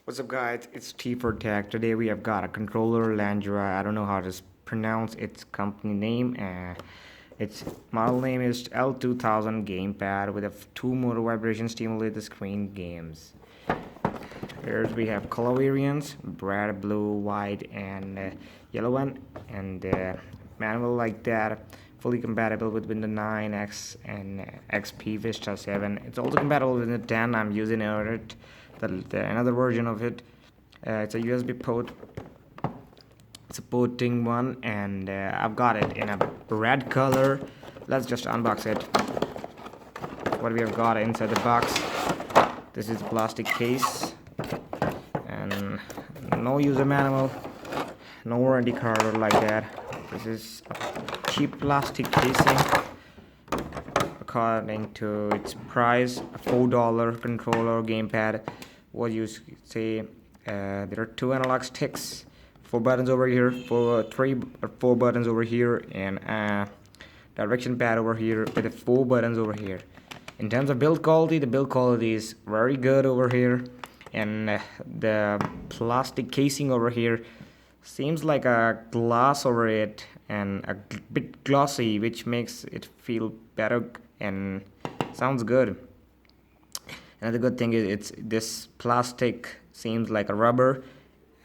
What's up, guys? It's T for Tech. Today we have got a controller, Lanjue. I don't know how to pronounce its company name. Its model name is L2000 Gamepad with a two motor vibration stimulated screen games. Here we have color variants: red, blue, white, and yellow one, and manual like that. Fully compatible with Windows 9, X, and XP Vista 7. It's also compatible with Windows 10. I'm using it, another version of it. It's a USB port supporting one, and I've got it in a red color. Let's just unbox it. What we have got inside the box: this is a plastic case, and no user manual, no warranty card or like that. This is a cheap plastic casing. According to its price, a $4 controller gamepad. What you say? There are two analog sticks, four buttons over here, four buttons over here, and a direction pad over here with the four buttons over here. In terms of build quality, the build quality is very good over here, and the plastic casing over here seems like a glass over it and a bit glossy, which makes it feel better and sounds good. Another good thing is this plastic seems like a rubber.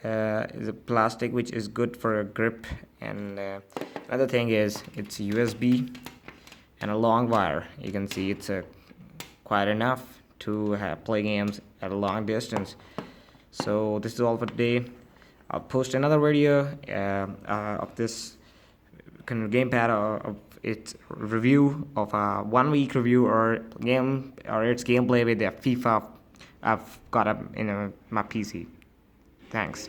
Is a plastic which is good for a grip, and another thing is it's USB and a long wire. You can see it's quite enough to play games at a long distance. So this is all for today. I'll post another video of this kind of gamepad, of its review of a 1 week review or game or its gameplay with the FIFA I've got up in my PC. Thanks.